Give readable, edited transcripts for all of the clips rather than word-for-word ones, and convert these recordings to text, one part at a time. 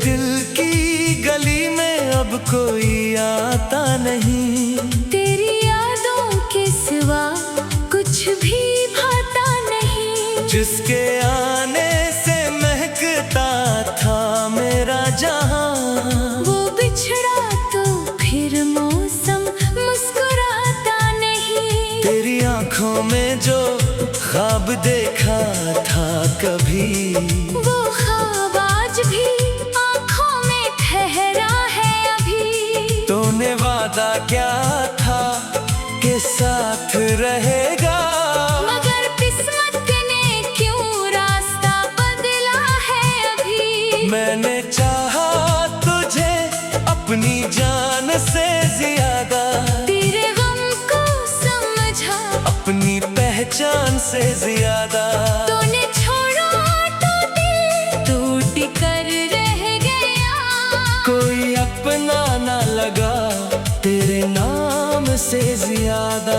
दिल की गली में अब कोई आता नहीं। तेरी यादों के सिवा कुछ भी भाता नहीं। जिसके आने से महकता था मेरा जहां, वो बिछड़ा तो फिर मौसम मुस्कुराता नहीं। तेरी आंखों में जो ख्वाब देखा था कभी, वो ख्वाब आज भी आँखों में ठहरा है अभी। तूने वादा क्या था कि साथ रहेगा, मगर किस्मत ने क्यों रास्ता बदला है अभी। मैंने चाहा तुझे अपनी जान से ज्यादा, तेरे गम को समझा अपनी पहचान से ज्यादा। तूने छोड़ा तो दिल टूट कर रह गया। कोई अपना ना लगा तेरे नाम से ज्यादा।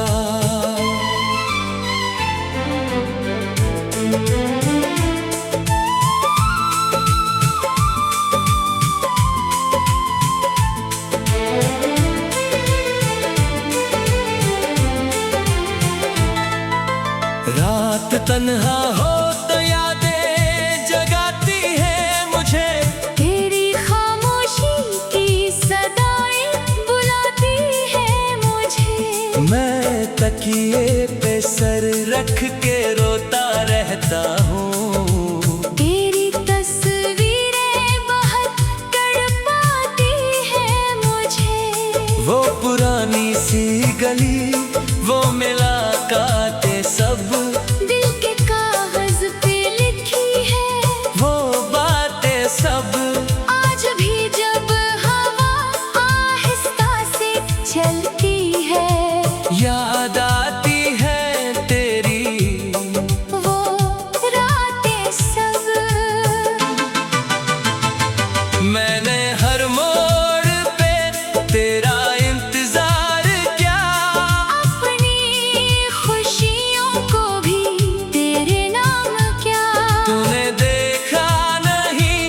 रात तन्हा हो तो यादें जगाती है मुझे, तेरी खामोशी की सदाएं बुलाती है मुझे। मैं तकिए पे सर रख के रोता रहता हूँ। तेरी तस्वीरें बहुत तड़पाती है मुझे। वो पुरानी सी गली, वो मुलाकातें सब दिल के कागज पे लिखी है वो बातें सब। आज भी जब हवा आहिस्ता से चलती है, याद आती है तेरी वो रातें सब। मैंने हर मोड़ पे तेरा इंतजार किया, अपनी खुशियों को भी तेरे नाम क्या। तूने देखा नहीं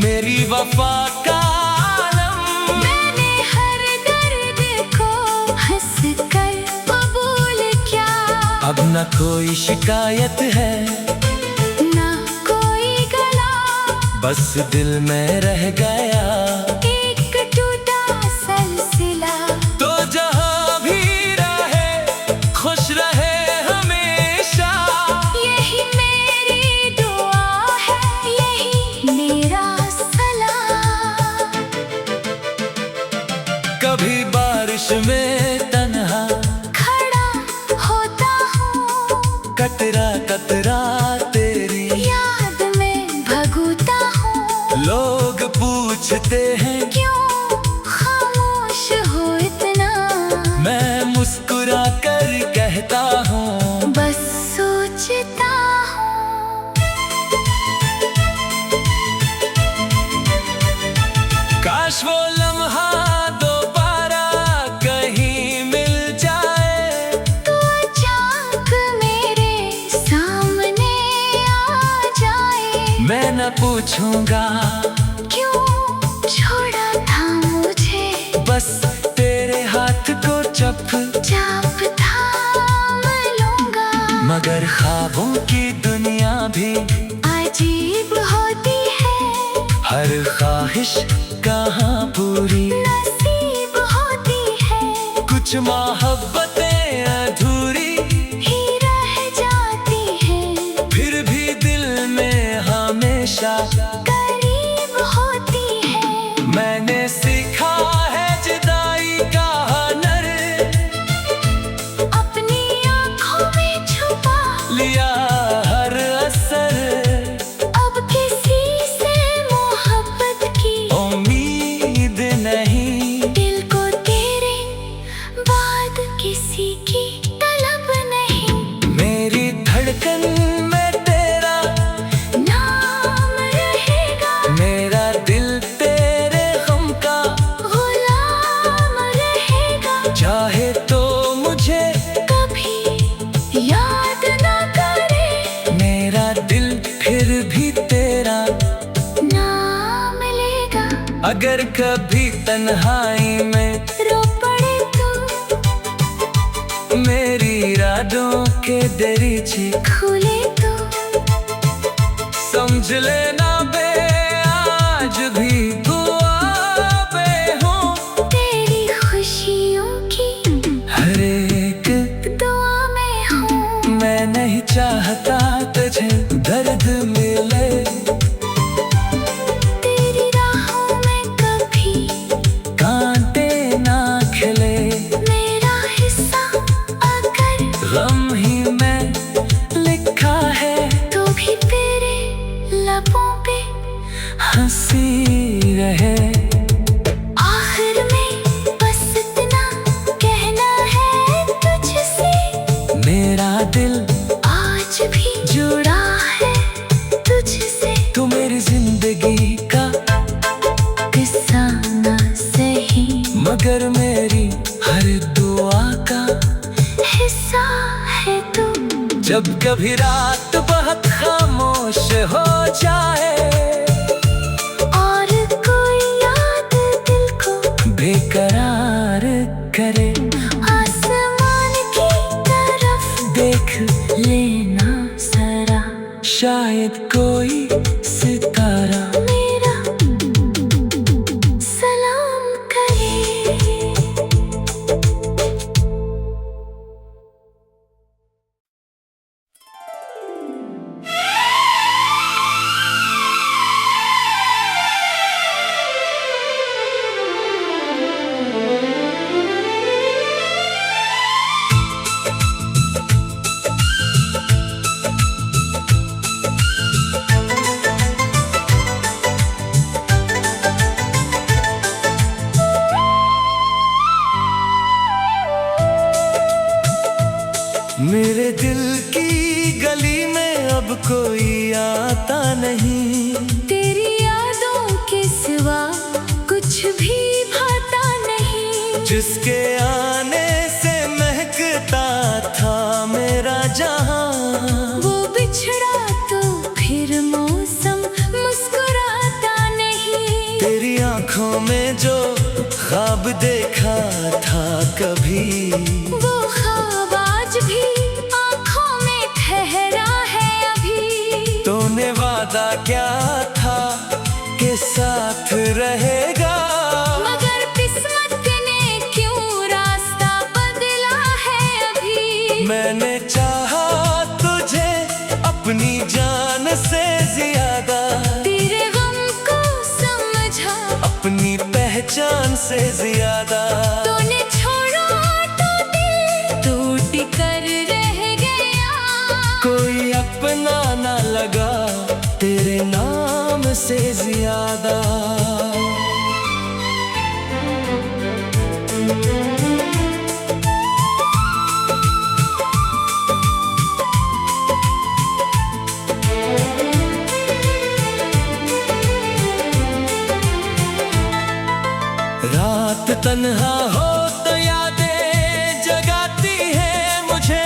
मेरी वफा का आलम। मैंने हर दर्द को हंस कर कबूल किया। अब न कोई शिकायत है, ना कोई गला, बस दिल में रह गया एक टूटा सिलसिला। तो जहां भी रहे खुश रहे हमेशा। यही मेरी दुआ है, यही मेरा सलाम। कभी बारिश में तन्हा खड़ा होता हूँ, कतरा कतरा तेरी याद में भगूता हूँ। लोग पूछते हैं क्यों खामोश हो इतना, मैं मुस्कुरा कर कहता हूँ बस सोचता हूँ। काश वो लम्हा दोबारा कहीं मिल जाए। तो अचानक मेरे सामने आ जाए। मैं न पूछूंगा क्यों छोड़ा था मुझे, बस तेरे हाथ को चाप थाम लूंगा। मगर ख्वाबों की दुनिया भी अजीब होती है, हर ख्वाहिश कहाँ पूरी नसीब होती है। कुछ मोहब्बतें अधूरी ही रह जाती है, फिर भी दिल में हमेशा करीब होती है। मैंने सीखा है जुदाई का हुनर, अपनी आँखों में छुपा लिया हर असर। अब किसी से मोहब्बत की उम्मीद नहीं, दिल को तेरे बाद किसी अगर कभी तन्हाई में रो पड़े तो मेरी इरादों के दरीचे खुले तो समझ लेना बे आज भी दुआ पे हूँ। तेरी खुशियों की हर एक दुआ में हूँ। मैं नहीं चाहता तुझे दर्द मिले, तेरी राहों में कभी कांटे ना खिले। मेरा हिस्सा अगर गम ही में लिखा है तो भी तेरे लबों पे हंसी रहे। आखिर में बस इतना कहना है तुझसे, मेरा दिल आज भी जुड़ा है तुझसे। तू मेरी जिंदगी का किस्सा ना सही मगर मेरी हर दुआ का हिस्सा है तू। जब कभी रात बहुत खामोश हो जाए और कोई याद दिल को बेकरार करे, आसमान की तरफ देख लेना जरा। शायद कोई सितारा मेरा सलाम करे। मेरे दिल की गली में अब कोई आता नहीं, तेरी यादों के सिवा कुछ भी भाता नहीं। जिसके आने से महकता था मेरा जहां, वो बिछड़ा तो फिर मौसम मुस्कुराता नहीं। तेरी आंखों में जो ख्वाब देखा था कभी, वो ख्वाब आज भी आँखों में ठहरा है अभी। तूने वादा क्या था कि साथ रहेगा, मगर किस्मत ने क्यों रास्ता बदला है अभी। मैंने चाहा तुझे अपनी जान से ज्यादा, तेरे गम को समझा अपनी पहचान से ज्यादा। तूने छोड़ा तो दिल टूट कर रह गया। कोई अपना ना लगा तेरे नाम से ज्यादा। रात तन्हा हो तो यादें जगाती है मुझे,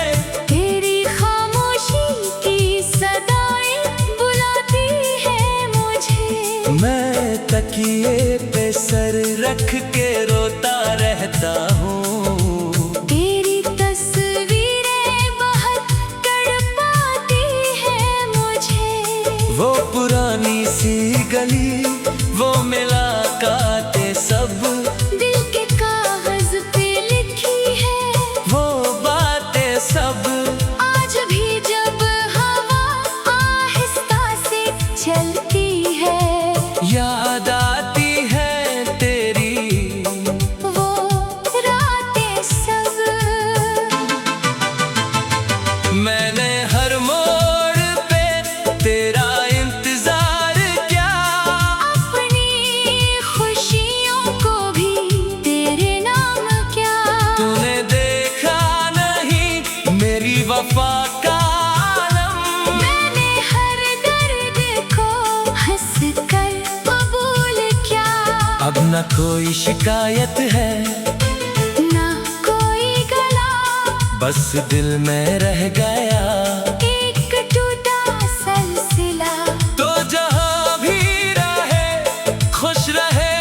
तेरी खामोशी की सदाएं बुलाती है मुझे। मैं तकिए पे सर रख के रोता रहता हूँ। तेरी तस्वीरें बहुत तड़पाती है मुझे। वो पुरानी सी गली, वो मुलाकातें सब दिल के कागज पे लिखी है वो बातें सब। आज भी जब हवा आहिस्ता से चलती है, याद आती है तेरी वो रातें सब। मैंने हर मोड़ पे तेरा इंतजार किया, अपनी खुशियों को भी तेरे नाम क्या। तूने देखा नहीं मेरी वफा का आलम। मैंने हर दर्द को हंस कर कबूल किया। अब न कोई शिकायत है ना कोई गला, बस दिल में रह गया। एक टूटा सिलसिला। तो जहां भी रहे खुश रहे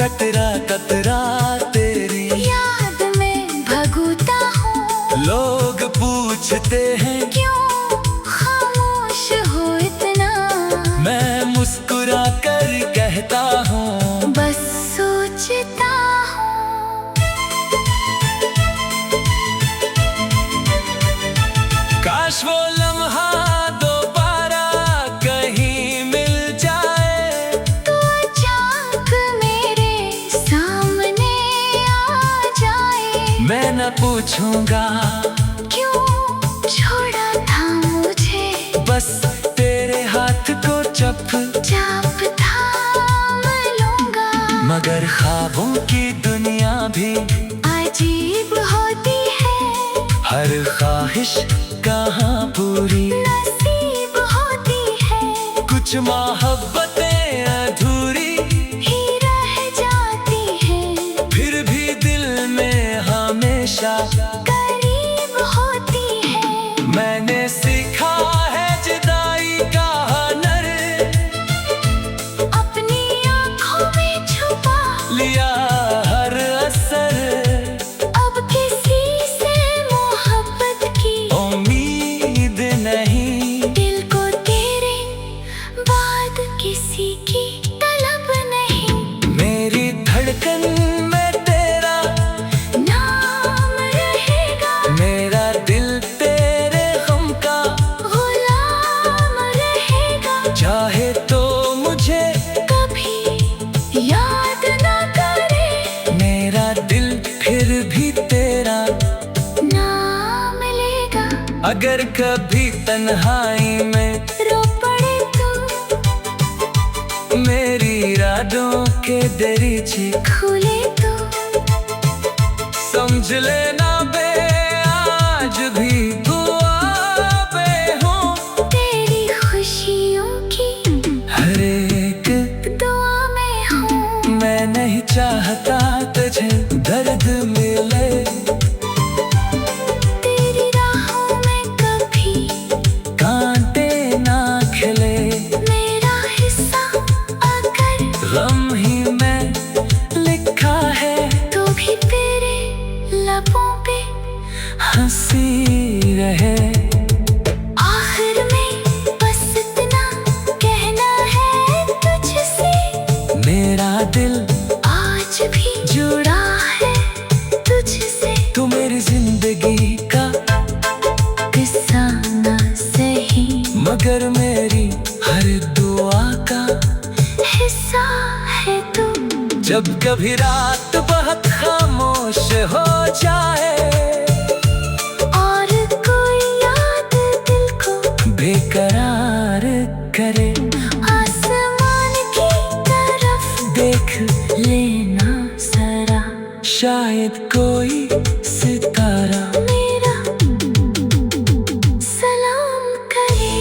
कतरा कतरा तेरी याद में भगूता हूँ। लोग पूछते हैं क्यों खामोश हो इतना, मैं मुस्कुरा कर कहता हूँ बस सोचता हूँ। काश वो लम्हा दोबारा कहीं मिल जाए, तो अचानक मेरे सामने आ जाए। मैं न पूछूंगा क्यों छोड़ा था मुझे, बस तेरे हाथ को चाप थाम लूंगा। मगर ख्वाबों की दुनिया भी अजीब होती है, हर ख्वाहिश कहाँ पूरी नसीब होती है। कुछ मोहब्बतें अधूरी ही रह जाती है, फिर भी दिल में हमेशा करीब होती है। मैंने सीखा है जुदाई का हुनर, अपनी आँखों में छुपा लिया हर असर। अब किसी से मोहब्बत की उम्मीद नहीं, दिल को तेरे बाद किसी की तलब नहीं। मेरी धड़कन में तेरा नाम रहेगा, मेरा दिल तेरे गम का गुलाम रहेगा। चाहे तो मुझे कभी याद ना करे, मेरा दिल फिर भी तेरा नाम लेगा। अगर कभी तन्हाई में रो पड़े तो मेरी रातों के दरीचे खुले तो समझ लेना बे, आज भी दुआ पे हूँ। तेरी खुशियों की हर एक दुआ में हूँ। मैं नहीं चाहता तुझे दर्द मिले, तेरी राहों में कभी कांटे ना खिले। मेरा हिस्सा अगर गम ही में लिखा है, तो भी तेरे लबों पे हंसी रहे। आखिर में बस इतना कहना है तुझसे, मेरा दिल आज भी जुड़ा है तुझसे। तू मेरी जिंदगी का किस्सा ना सही, मगर मेरी हर दुआ का हिस्सा है तू। जब कभी रात बहुत खामोश हो जाए और कोई याद दिल को बेकरार करे, आसमान की तरफ देख लेना जरा। शायद कोई सितारा मेरा सलाम करे।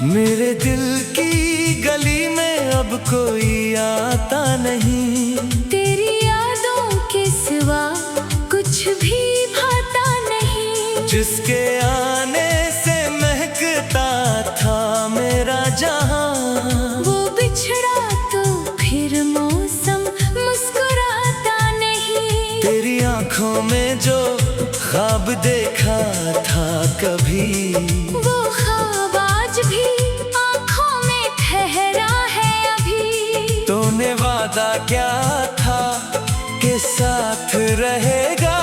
मेरे दिल की गली में अब कोई आता नहीं, तेरी यादों के सिवा कुछ भी भाता नहीं। जिसके आने से महकता था मेरा जहां, वो बिछड़ा तो फिर मौसम मुस्कुराता नहीं। तेरी आंखों में जो ख्वाब देखा था कभी, वो ख्वाब आज भी आँखों में ठहरा है अभी। तूने वादा क्या था कि साथ रहेगा,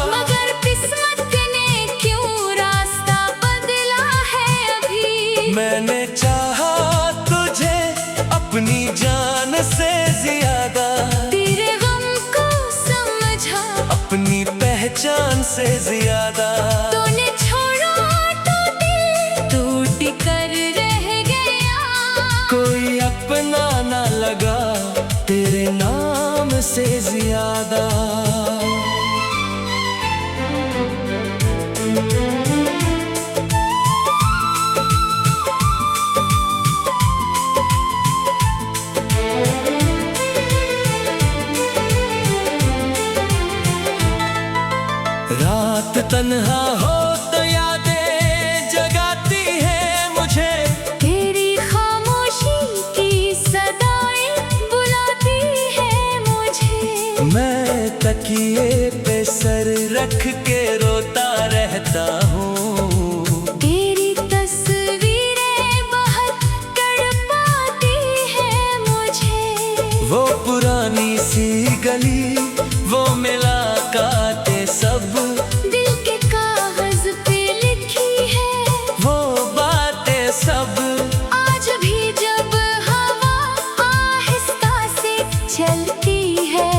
मगर किस्मत ने क्यों रास्ता बदला है अभी। मैंने चाहा तुझे अपनी जान से ज्यादा, तेरे गम को समझा अपनी पहचान से ज्यादा। तूने छोड़ा तो दिल टूट कर रह गया। से ज्यादा। रात तन्हा हो तो यादें जगाती है मुझे, तेरी खामोशी की सदाएं बुलाती है मुझे। मैं तकिए पे सर रख के रोता रहता हूँ। तेरी तस्वीरें बहुत तड़पाती है मुझे। वो पुरानी सी गली, वो मुलाकातें सब दिल के कागज पे लिखी है वो बातें सब। आज भी जब हवा आहिस्ता से चलती है,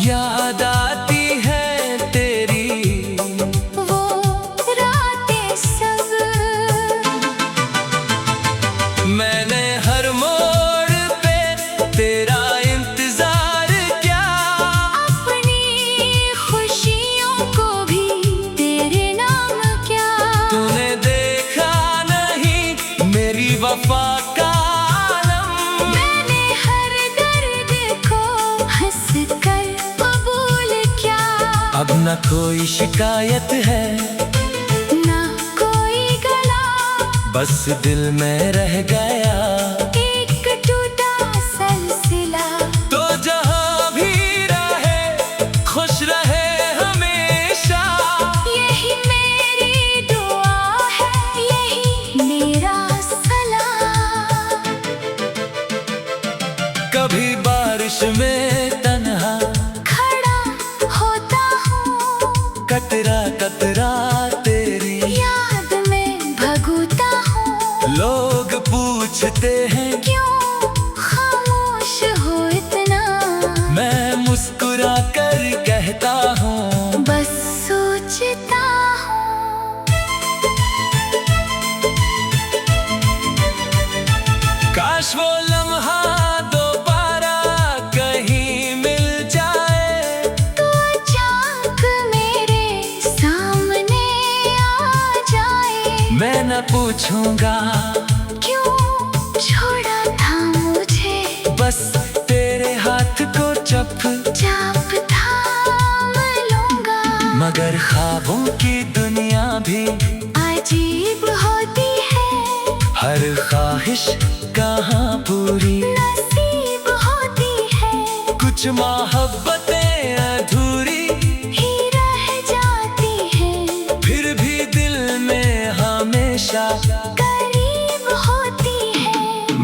याद आती है तेरी वो रातें सब। मैंने हर मोड़ पे तेरा इंतजार किया, अपनी खुशियों को भी तेरे नाम क्या। तूने देखा नहीं मेरी वफा का आलम। मैंने हर दर्द को हंस कर कबूल किया। अब न कोई शिकायत है, ना कोई गला, बस दिल में रह गया एक टूटा सिलसिला। तो जहां भी रहे खुश रहे हमेशा। यही मेरी दुआ है, यही मेरा सलाम। कभी बारिश में तन्हा खड़ा होता हूँ, कतरा कतरा तेरी याद में भगूता हूँ। लोग पूछते हैं क्यों खामोश हो इतना, मैं मुस्कुरा कर कहता हूँ बस सोचता हूँ। काश वो लम्हा दोबारा कहीं मिल जाए। तो अचानक मेरे सामने आ जाए। मैं न पूछूंगा क्यों छोड़ा था मुझे, बस तेरे हाथ को चाप थाम लूंगा। मगर ख्वाबों की दुनिया भी अजीब होती है, हर ख्वाहिश कहाँ पूरी। नसीब होती है, कुछ मोहब्बतें अधूरी ही रह जाती है। फिर भी दिल में हमेशा करीब होती है।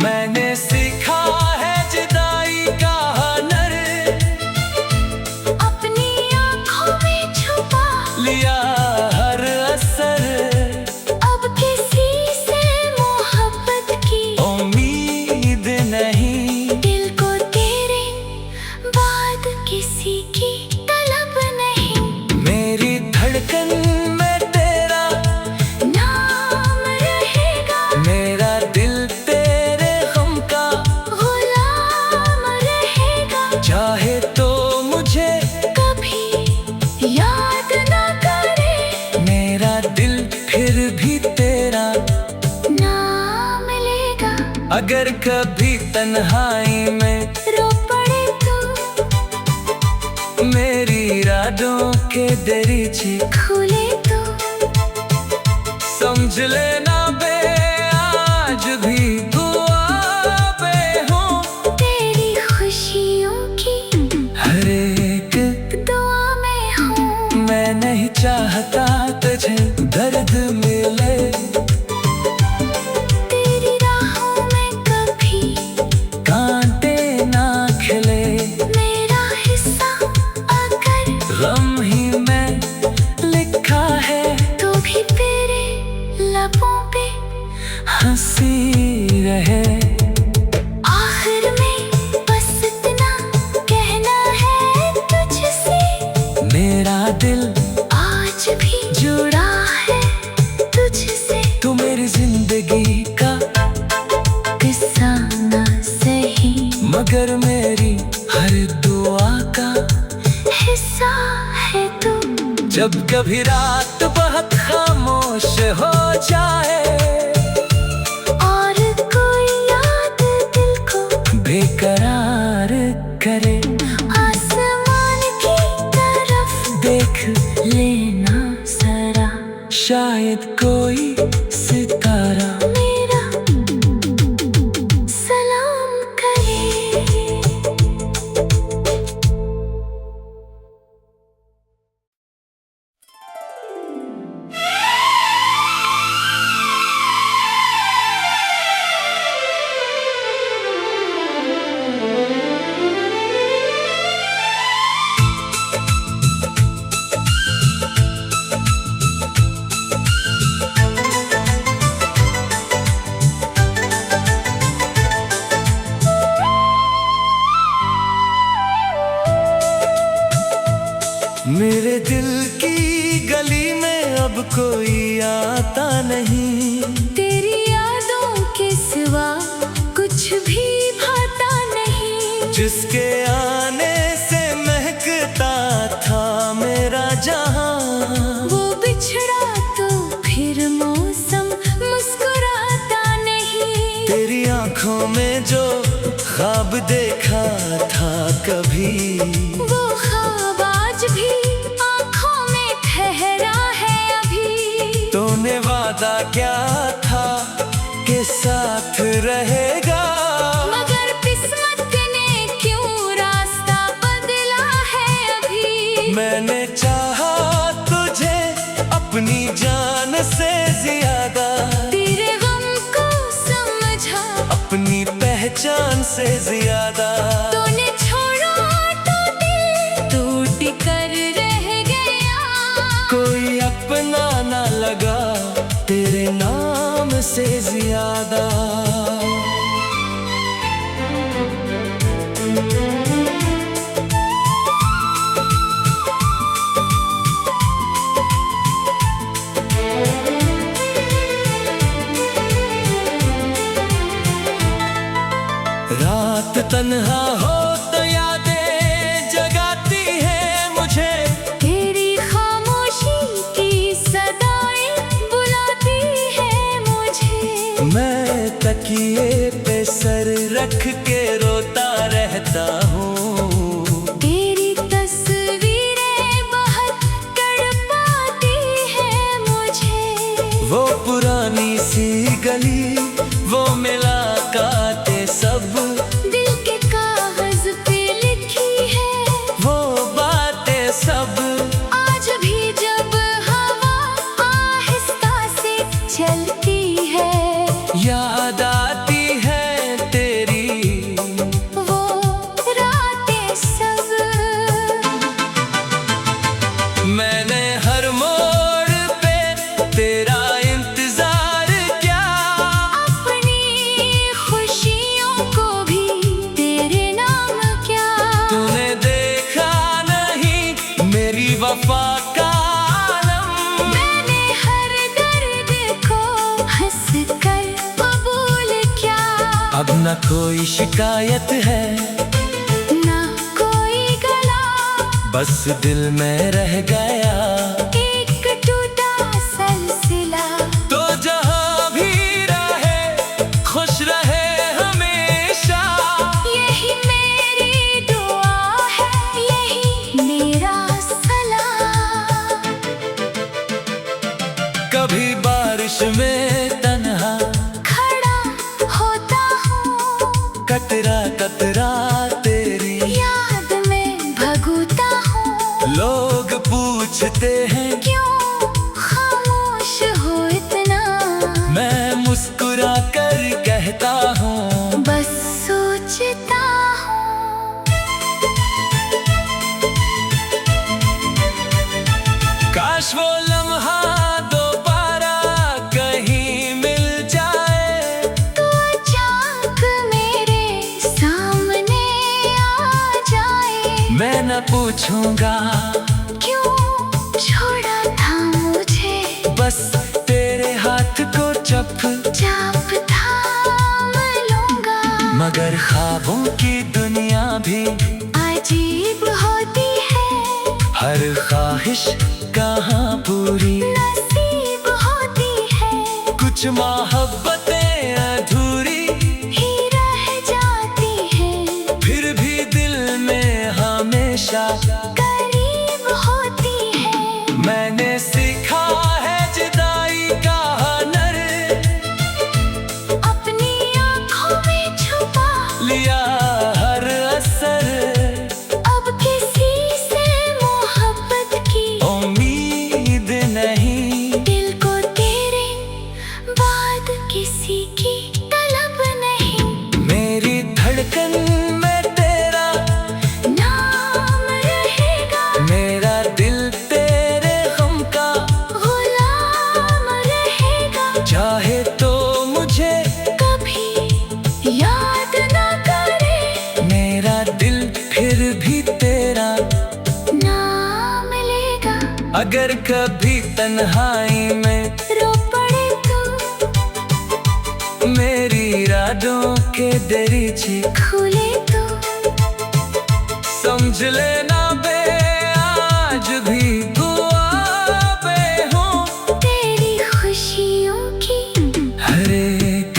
मैंने सीखा है जुदाई का हुनर, अपनी आँखों में छुपा लिया हर असर। अब किसी से मोहब्बत की उम्मीद नहीं, दिल को तेरे बाद किसी की तलब नहीं। मेरी धड़कन में तेरा नाम रहेगा, मेरा दिल तेरे गम का गुलाम रहेगा। चाहे तो मुझे कभी याद ना करे, मेरा दिल फिर भी तेरा नाम लेगा। अगर कभी तन्हाई में रो पड़े तो मेरी इरादों के दरीचे खुले तो समझ लेना बे, आज भी दुआ पे हूँ। तेरी खुशियों की हर एक दुआ में हूँ। मैं नहीं चाहता तुझे दर्द मिले, तेरी राहों में कभी कांटे ना खिले। मेरा हिस्सा अगर गम ही में लिखा है, तो भी तेरे लबों पे हंसी रहे। आखिर में बस इतना कहना है तुझसे, मेरा दिल आज भी जुड़ा है तुझसे। तू मेरी जिंदगी का किस्सा ना सही, मगर मेरी हर दुआ का मेरा है तू। जब कभी रात बहुत खामोश हो जाए और कोई याद दिल को बेकरार करे, आसमान की तरफ देख लेना जरा, शायद कोई सितारा मेरा सलाम करे। मेरे दिल की गली में अब कोई आता नहीं, तेरी यादों के सिवा कुछ भी भाता नहीं। जिसके आने से महकता था मेरा जहां, वो बिछड़ा तो फिर मौसम मुस्कुराता नहीं। तेरी आंखों में जो ख्वाब देखा था कभी, वो ख्वाब आज भी आँखों में ठहरा है अभी। तूने वादा क्या था कि साथ रहेगा, मगर किस्मत ने क्यों रास्ता बदला है अभी। मैंने चाहा तुझे अपनी जान से ज्यादा, तेरे गम को समझा अपनी पहचान से ज्यादा। तूने छोड़ा तो दिल टूट कर रह गया। कोई अपना ना लगा तेरे नाम से ज्यादा। रात तन्हा हो तो यादें जगाती है मुझे, तेरी खामोशी की सदाएं बुलाती है मुझे। मैं तकिए पे सर रख के रोता रहता हूँ। तेरी तस्वीरें बहुत तड़पाती है मुझे। वो पुरानी सी गली, वो मुलाकातें सब दिल के कागज पे लिखी है वो बातें सब, आज भी जब हवा आहिस्ता से चलती है। याद आती है तेरी वो रातें सब। मैंने हर मोड़ पे तेरा इंतजार किया, अपनी खुशियों को भी तेरे नाम क्या। तूने देखा नहीं मेरी वफा का आलम, मैंने हर दर्द को हंस कर कबूल किया। अब न कोई शिकायत है ना कोई गला, बस दिल में रह गया। एक टूटा सिलसिला। तो जहां भी रहे खुश रहे हमेशा, यही मेरी दुआ है, यही मेरा सलाम। कभी बारिश में तन्हा खड़ा होता हूँ, कतरा कतरा तेरी याद में भगूता हूँ। लोग पूछते हैं क्यों खामोश हो इतना, मैं मुस्कुरा कर कहता हूँ बस सोचता हूँ। काश वो लम्हा दोबारा कहीं मिल जाए, तो अचानक मेरे सामने आ जाए। मैं न पूछूंगा क्यों छोड़ा था मुझे, बस तेरे हाथ को चाप थाम लूंगा। मगर ख्वाबों की दुनिया भी अजीब होती है, हर हर ख्वाहिश कहाँ पूरी नसीब होती है, कुछ मोहब्बतें अधूरी ही रह जाती है, फिर भी दिल में हमेशा करीब होती है। मैंने सीखा है जुदाई का हुनर, अपनी आँखों में छुपा लिया हर असर, अब किसी से मोहब्बत की उम्मीद नहीं, दिल को तेरे बाद किसी की तलब नहीं। मेरी धड़कन में तेरा नाम रहेगा, मेरा दिल तेरे गम का गुलाम रहेगा, चाहे तो मुझे कभी याद ना करे, मेरा दिल फिर भी तेरा नाम लेगा। अगर कभी तन्हाई में रो पड़े तो मेरी इरादों के दरीचे खुले तो समझ लेना बे, आज भी दुआ बे हूँ, तेरी खुशियों की हर एक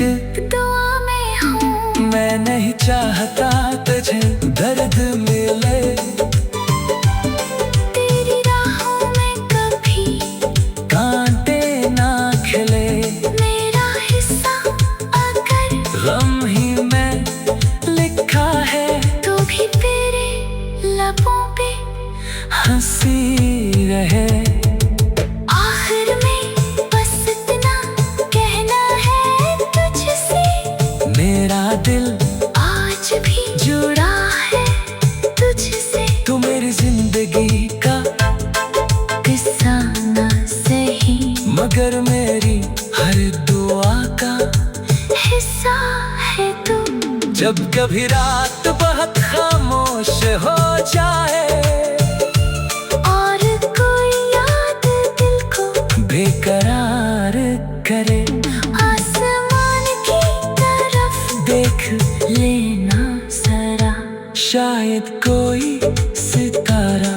दुआ में हूँ। मैं नहीं चाहता तुझे दर्द मिले, तेरी राहों में कभी कांटे ना खिले, मेरा हिस्सा अगर गम ही में लिखा है, तो भी तेरे लबों पे हंसी रहे। आखिर में बस इतना कहना है तुझसे, मेरा दिल आज भी जुड़ा है तुझसे। तू मेरी जिंदगी का किस्सा ना सही मगर मेरी हर दुआ का हिस्सा है तू। जब कभी रात बहुत खामोश हो जाए और कोई याद दिल को बेकरार करे, आसमान की तरफ देख लेना जरा, शायद कोई सितारा